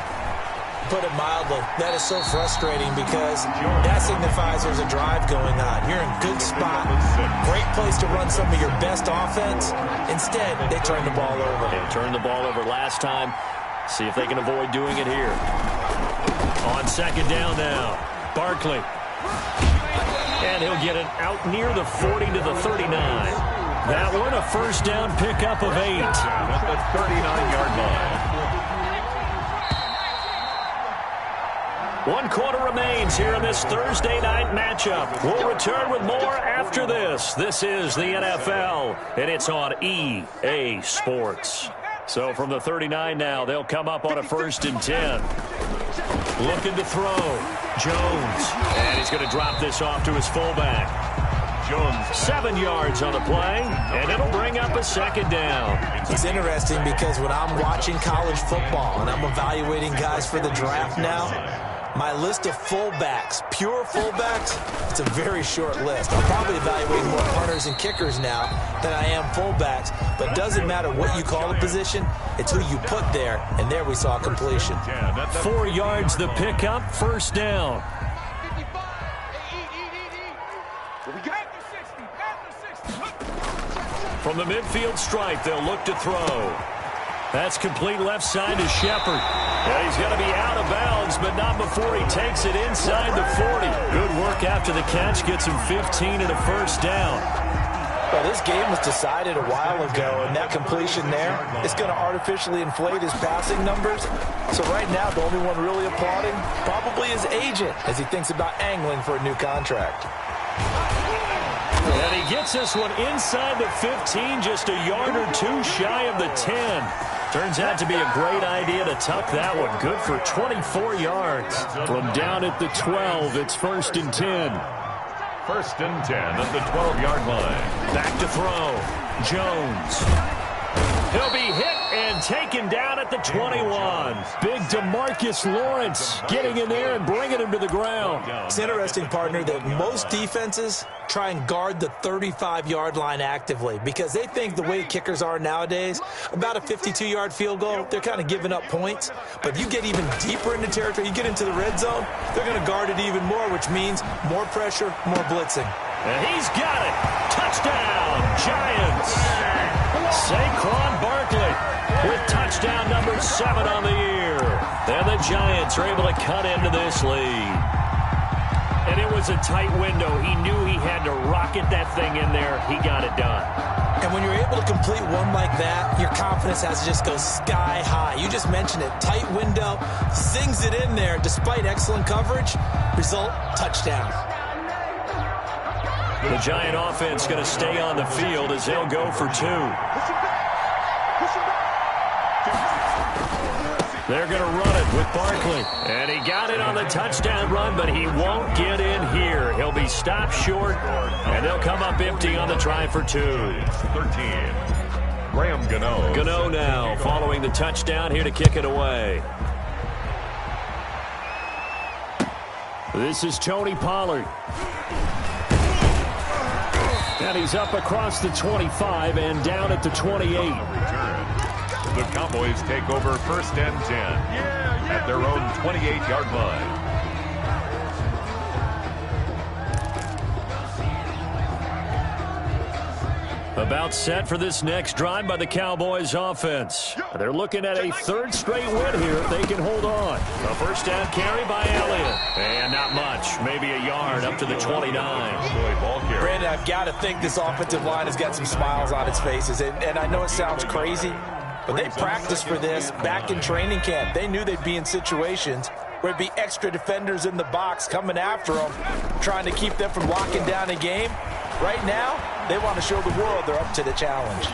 Speaker 5: Put it mildly, that is so frustrating because that signifies there's a drive going on. You're in a good spot, great place to run some of your best offense. Instead, they turn the ball over.
Speaker 1: They turned the ball over last time. See if they can avoid doing it here. On 2nd down now, Barkley. And he'll get it out near the 40 to the 39. That one, a 1st down pickup of 8.
Speaker 2: At the 39-yard line.
Speaker 1: 1 quarter remains here in this Thursday night matchup. We'll return with more after this. This is the NFL, and it's on EA Sports. So from the 39 now, they'll come up on a 1st and 10. Looking to throw. Jones. And he's going to drop this off to his fullback. Jones, 7 yards on the play, and it'll bring up a 2nd down.
Speaker 5: It's interesting because when I'm watching college football and I'm evaluating guys for the draft now, my list of fullbacks, pure fullbacks, it's a very short list. I'm probably evaluating more punters and kickers now than I am fullbacks. But it doesn't matter what you call the position, it's who you put there. And there we saw completion.
Speaker 1: 4 yards the pickup, 1st down. From the midfield stripe, they'll look to throw. That's complete left side to Shepard. Yeah, he's going to be out of bounds, but not before he takes it inside the 40. Good work after the catch. Gets him 15 and a 1st down.
Speaker 5: Well, this game was decided a while ago, and that completion there is going to artificially inflate his passing numbers. So right now, the only one really applauding probably his agent as he thinks about angling for a new contract.
Speaker 1: And he gets this one inside the 15, just a yard or 2 shy of the 10. Turns out to be a great idea to tuck that one. Good for 24 yards. From down at the 12, it's 1st and 10.
Speaker 2: 1st and 10 at the 12-yard line.
Speaker 1: Back to throw. Jones. He'll be hit and taken down at the 21. Big DeMarcus Lawrence getting in there and bringing him to the ground.
Speaker 5: It's interesting, partner, that most defenses try and guard the 35-yard line actively because they think the way kickers are nowadays, about a 52-yard field goal, they're kind of giving up points. But you get even deeper into territory, you get into the red zone, they're going to guard it even more, which means more pressure, more blitzing.
Speaker 1: And he's got it. Touchdown, Giants. Saquon Barkley with touchdown number 7 on the year. And the Giants are able to cut into this lead. And it was a tight window. He knew he had to rocket that thing in there. He got it done.
Speaker 3: And when you're able to complete one like that, your confidence has to just go sky high. You just mentioned it. Tight window, sings it in there despite excellent coverage. Result, touchdown.
Speaker 1: The Giant offense going to stay on the field as they'll go for 2. They're going to run it with Barkley. And he got it on the touchdown run, but he won't get in here. He'll be stopped short, and they'll come up empty on the try for 2.
Speaker 2: 13. Graham Gano.
Speaker 1: Gano now following the touchdown here to kick it away. This is Tony Pollard. And he's up across the 25 and down at the 28.
Speaker 2: The Cowboys take over 1st and 10 at their own 28-yard line.
Speaker 1: About set for this next drive by the Cowboys offense. They're looking at a 3rd straight win here if they can hold on. A 1st down carry by Elliott. And not much, maybe a yard up to the 29.
Speaker 5: Brandon, I've got to think this offensive line has got some smiles on its faces. And I know it sounds crazy, but they practiced for this back in training camp. They knew they'd be in situations where there'd be extra defenders in the box coming after them, trying to keep them from locking down a game. Right now, they want to show the world they're up to the challenge.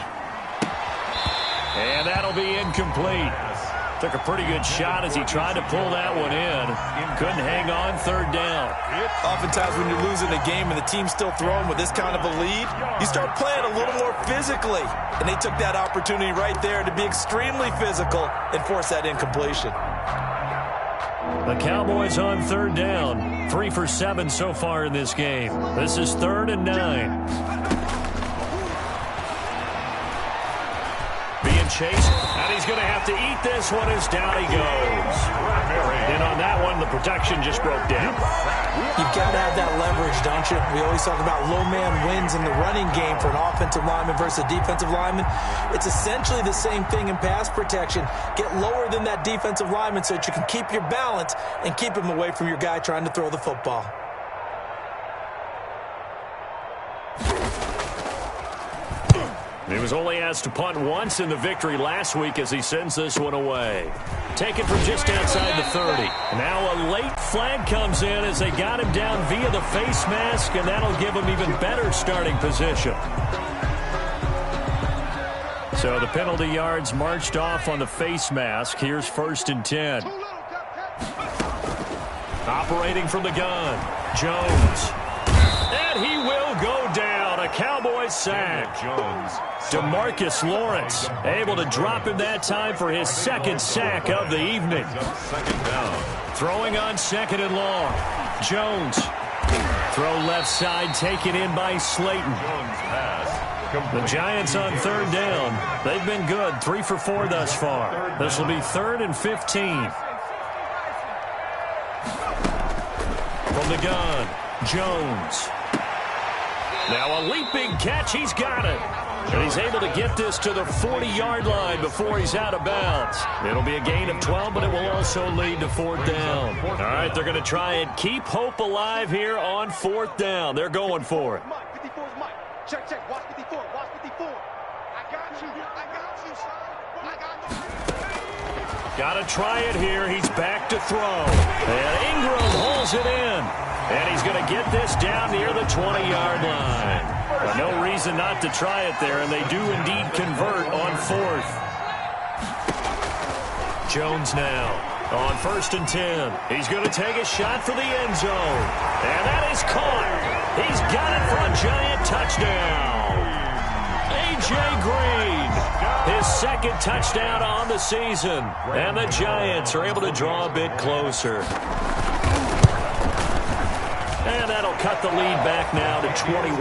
Speaker 1: And that'll be incomplete. Took a pretty good shot as he tried to pull that one in. Couldn't hang on 3rd down.
Speaker 5: Oftentimes when you're losing a game and the team's still throwing with this kind of a lead, you start playing a little more physically. And they took that opportunity right there to be extremely physical and force that incompletion.
Speaker 1: The Cowboys on 3rd down. 3 for 7 so far in this game. This is 3rd and 9. Being chased, and he's going to have to eat this one as down he goes. And on that one, the protection just broke down.
Speaker 3: You've got to have that leverage, don't you? We always talk about low man wins in the running game for an offensive lineman versus a defensive lineman. It's essentially the same thing in pass protection. Get lower than that defensive lineman so that you can keep your balance and keep him away from your guy trying to throw the football.
Speaker 1: He was only asked to punt once in the victory last week as he sends this one away. Taken from just outside the 30. Now a late flag comes in as they got him down via the face mask, and that'll give him even better starting position. So the penalty yards marched off on the face mask. Here's 1st and 10. Operating from the gun, Jones. And he will go down. A Cowboys sack.
Speaker 2: Jones.
Speaker 1: DeMarcus Lawrence able to drop him that time for his 2nd sack of the evening.
Speaker 2: 2nd down.
Speaker 1: Throwing on 2nd and long. Jones. Throw left side taken in by Slayton.
Speaker 2: Jones pass.
Speaker 1: The Giants on 3rd down. They've been good. 3 for 4 thus far. This will be 3rd and 15. From the gun, Jones. Now a leaping catch. He's got it. And he's able to get this to the 40-yard line before he's out of bounds. It'll be a gain of 12, but it will also lead to 4th down. All right, they're going to try and keep hope alive here on 4th down. They're going for it.
Speaker 4: Mike, 54 is Mike. Check, check. Watch 54. Watch 54. I got you. I got you, son. I got you.
Speaker 1: Got to try it here. He's back to throw. And Ingram holds it in. And he's going to get this down near the 20-yard line. But no reason not to try it there, and they do indeed convert on 4th. Jones now on 1st and 10. He's going to take a shot for the end zone. And that is caught. He's got it for a Giant touchdown. A.J. Green, his 2nd touchdown on the season. And the Giants are able to draw a bit closer. And that'll cut the lead back now to 21.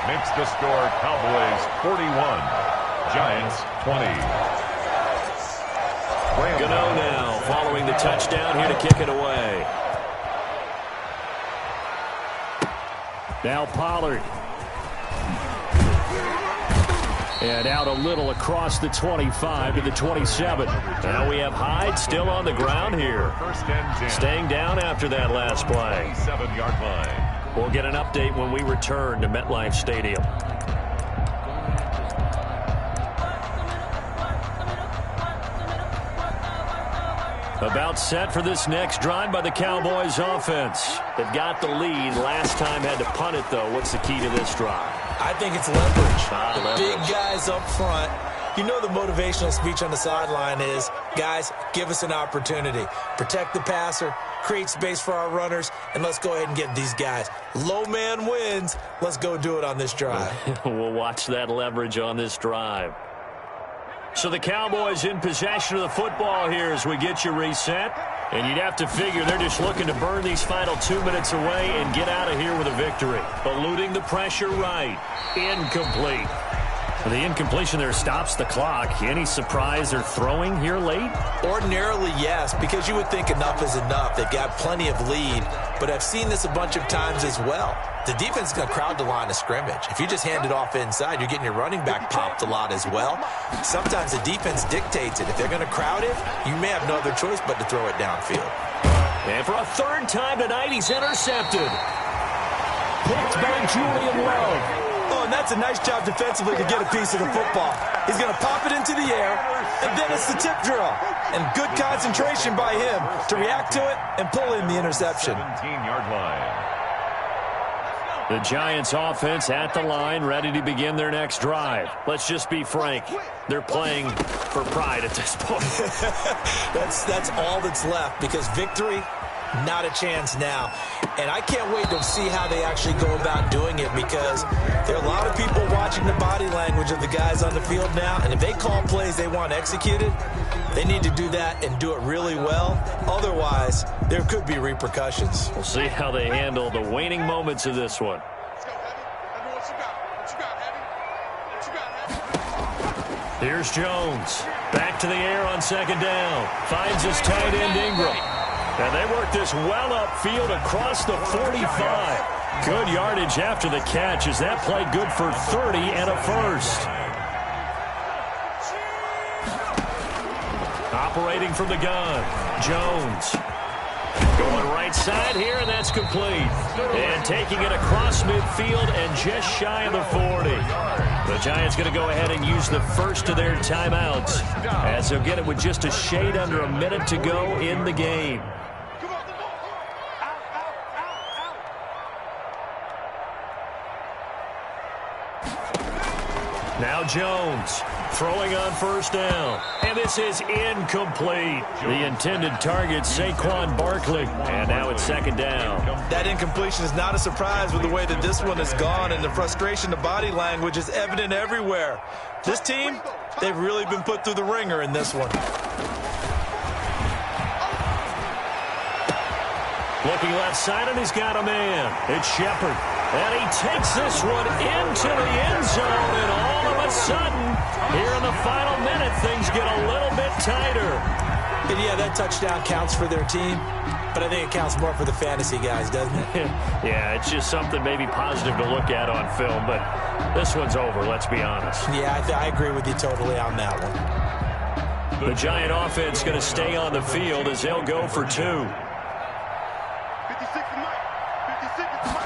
Speaker 2: Makes the score Cowboys 41, Giants 20.
Speaker 1: Gano now following the touchdown here to kick it away. Now Pollard. And out a little across the 25 to the 27. Now we have Hyde still on the ground here.
Speaker 2: 1st and 10.
Speaker 1: Staying down after that last play.
Speaker 2: 7-yard line.
Speaker 1: We'll get an update when we return to MetLife Stadium. About set for this next drive by the Cowboys offense. They've got the lead. Last time had to punt it, though. What's the key to this drive?
Speaker 3: I think it's leverage.
Speaker 1: Leverage.
Speaker 3: Big guys up front. You know the motivational speech on the sideline is, guys, give us an opportunity. Protect the passer, create space for our runners, and let's go ahead and get these guys. Low man wins. Let's go do it on this drive.
Speaker 1: We'll watch that leverage on this drive. So the Cowboys in possession of the football here as we get you reset. And you'd have to figure they're just looking to burn these final 2 minutes away and get out of here with a victory. Eluding the pressure right. Incomplete. The incompletion there stops the clock. Any surprise they're throwing here late?
Speaker 3: Ordinarily, yes, because you would think enough is enough. They've got plenty of lead, but I've seen this a bunch of times as well. The defense is going to crowd the line of scrimmage. If you just hand it off inside, you're getting your running back popped a lot as well. Sometimes the defense dictates it. If they're going to crowd it, you may have no other choice but to throw it downfield.
Speaker 1: And for a third time tonight, he's intercepted. Picked by Julian Love.
Speaker 5: Oh, and that's a nice job defensively to get a piece of the football. He's going to pop it into the air, and then it's the tip drill. And good concentration by him to react to it and pull in the interception.
Speaker 2: 17-yard line.
Speaker 1: The Giants offense at the line, ready to begin their next drive. Let's just be frank. They're playing for pride at this point.
Speaker 3: That's all that's left, because victory, not a chance now. And I can't wait to see how they actually go about doing it, because there are a lot of people watching the body language of the guys on the field now, and if they call plays they want executed, they need to do that and do it really well. Otherwise, there could be repercussions.
Speaker 1: We'll see how they handle the waning moments of this one.
Speaker 4: Let's go, Heavy. What you got? What you got, Heavy? What you got, Heavy?
Speaker 1: Here's Jones. Back to the air on second down. Finds his tight end Ingram. And they work this well upfield across the 45. Good yardage after the catch as that play good for 30 and a first. Operating from the gun, Jones. Going right side here, and that's complete. And taking it across midfield and just shy of the 40. The Giants going to go ahead and use the first of their timeouts, as they'll get it with just a shade under a minute to go in the game. Now Jones throwing on first down. And this is incomplete. The intended target, Saquon Barkley. And now it's second down.
Speaker 5: That incompletion is not a surprise with the way that this one has gone, and the frustration, the body language is evident everywhere. This team, they've really been put through the ringer in this one.
Speaker 1: Looking left side, and he's got a man. It's Shepard. And he takes this one into the end zone, and all of a sudden, here in the final minute, things get a little bit tighter.
Speaker 3: And yeah, that touchdown counts for their team, but I think it counts more for the fantasy guys, doesn't it?
Speaker 1: Yeah, it's just something maybe positive to look at on film, but this one's over, let's be honest.
Speaker 3: Yeah, I agree with you totally on that one.
Speaker 1: The Giant offense going to stay on the field as they'll go for two.
Speaker 4: 56 to Mike. 56 to Mike.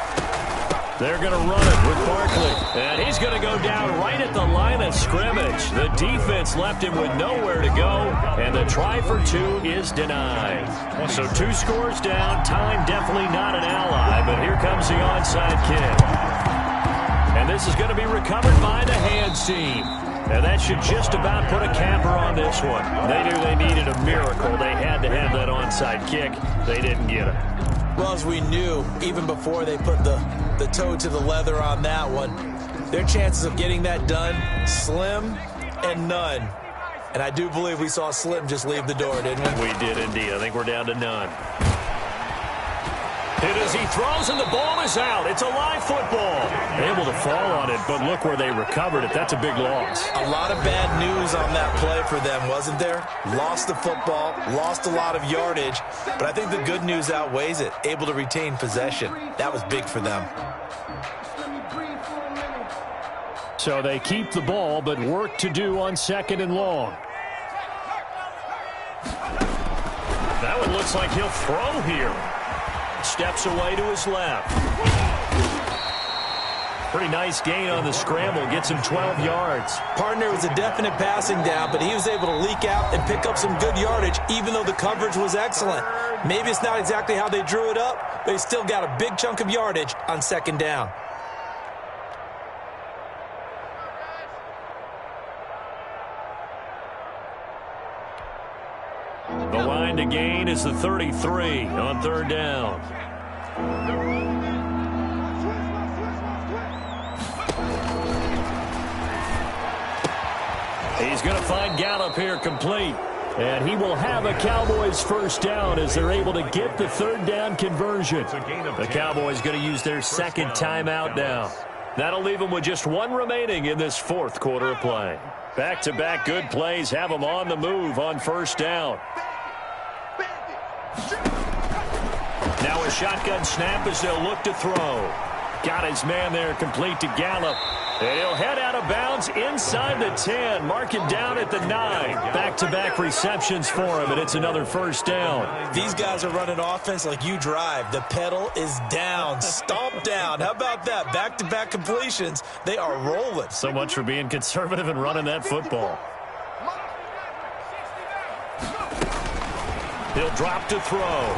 Speaker 1: They're going to run it with Barkley. And he's going to go down right at the line of scrimmage. The defense left him with nowhere to go, and the try for two is denied. So 2 scores down. Time definitely not an ally, but here comes the onside kick. And this is going to be recovered by the hands team. And that should just about put a capper on this one. They knew they needed a miracle. They had to have that onside kick. They didn't get it.
Speaker 3: Well, as we knew, even before they put the toe to the leather on that one, their chances of getting that done, slim and none. And I do believe we saw Slim just leave the door, didn't we?
Speaker 1: We did indeed. I think we're down to none. Hit as he throws, and the ball is out. It's a live football. Able to fall on it, but look where they recovered it. That's a big loss.
Speaker 5: A lot of bad news on that play for them, wasn't there? Lost the football, lost a lot of yardage, but I think the good news outweighs it. Able to retain possession. That was big for them.
Speaker 1: So they keep the ball, but work to do on second and long. That one looks like he'll throw here. Steps away to his left. Pretty nice gain on the scramble. Gets him 12 yards.
Speaker 3: Partner was a definite passing down, but he was able to leak out and pick up some good yardage, even though the coverage was excellent. Maybe it's not exactly how they drew it up, but he still got a big chunk of yardage on second down.
Speaker 1: The line to gain is the 33 on third down. He's going to find Gallup here complete. And he will have a Cowboys first down as they're able to get the third down conversion. The Cowboys going to use their second timeout now. That'll leave them with just one remaining in this fourth quarter of play. Back-to-back good plays have them on the move on first down. Now a shotgun snap as they'll look to throw. Got his man there complete to Gallup. And he'll head out of bounds inside the 10. Mark it down at the 9. Back-to-back receptions for him, and it's another first down.
Speaker 3: These guys are running offense like you drive. The pedal is down, stomp down. How about that? Back-to-back completions. They are rolling.
Speaker 1: So much for being conservative and running that football. He'll drop to throw.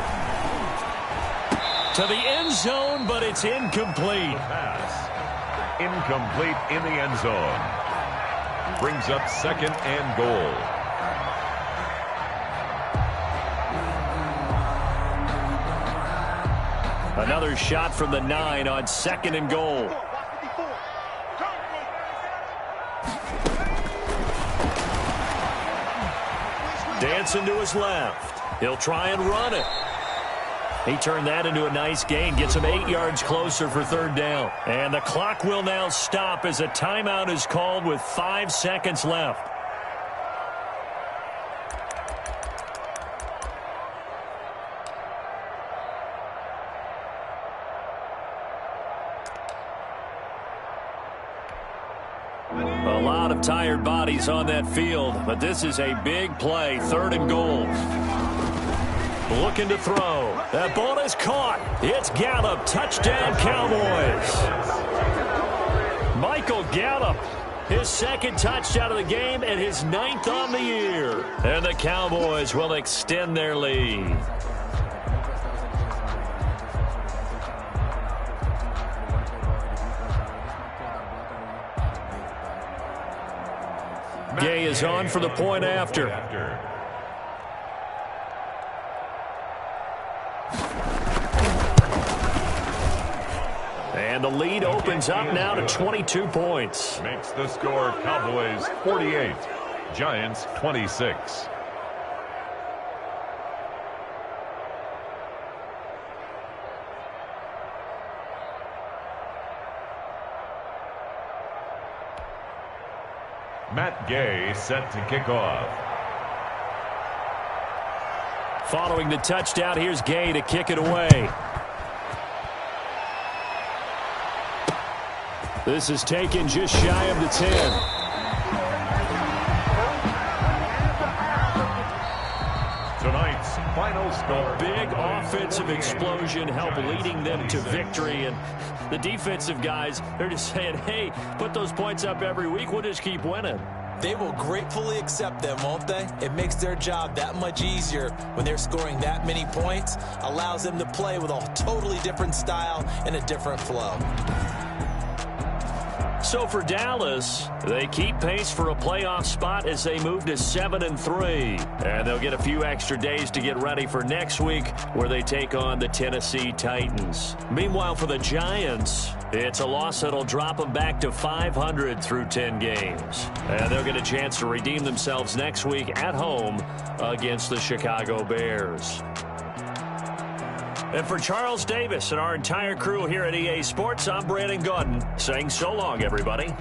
Speaker 1: To the end zone, but it's incomplete.
Speaker 2: Incomplete in the end zone. Brings up second and goal.
Speaker 1: Another shot from the 9 on second and goal. Dancing to his left. He'll try and run it. He turned that into a nice gain. Gets him 8 yards closer for third down. And the clock will now stop as a timeout is called with 5 seconds left. A lot of tired bodies on that field, but this is a big play. Third and goal. Looking to throw. That ball is caught. It's Gallup. Touchdown, Cowboys. Michael Gallup, his second touchdown of the game and his 9th on the year. And the Cowboys will extend their lead. Gay is on for the point after. And the lead opens up now to 22 points.
Speaker 2: Makes the score Cowboys 48, Giants 26. Matt Gay set to kick off.
Speaker 1: Following the touchdown, here's Gay to kick it away. This is taken just shy of the 10.
Speaker 2: Tonight's final score.
Speaker 1: Big offensive explosion helped leading them to victory. And the defensive guys, they're just saying, hey, put those points up every week. We'll just keep winning.
Speaker 3: They will gratefully accept them, won't they? It makes their job that much easier when they're scoring that many points. Allows them to play with a totally different style and a different flow.
Speaker 1: So for Dallas, they keep pace for a playoff spot as they move to 7-3. And they'll get a few extra days to get ready for next week where they take on the Tennessee Titans. Meanwhile, for the Giants, it's a loss that'll drop them back to 500 through 10 games. And they'll get a chance to redeem themselves next week at home against the Chicago Bears. And for Charles Davis and our entire crew here at EA Sports, I'm Brandon Gaudin saying so long, everybody.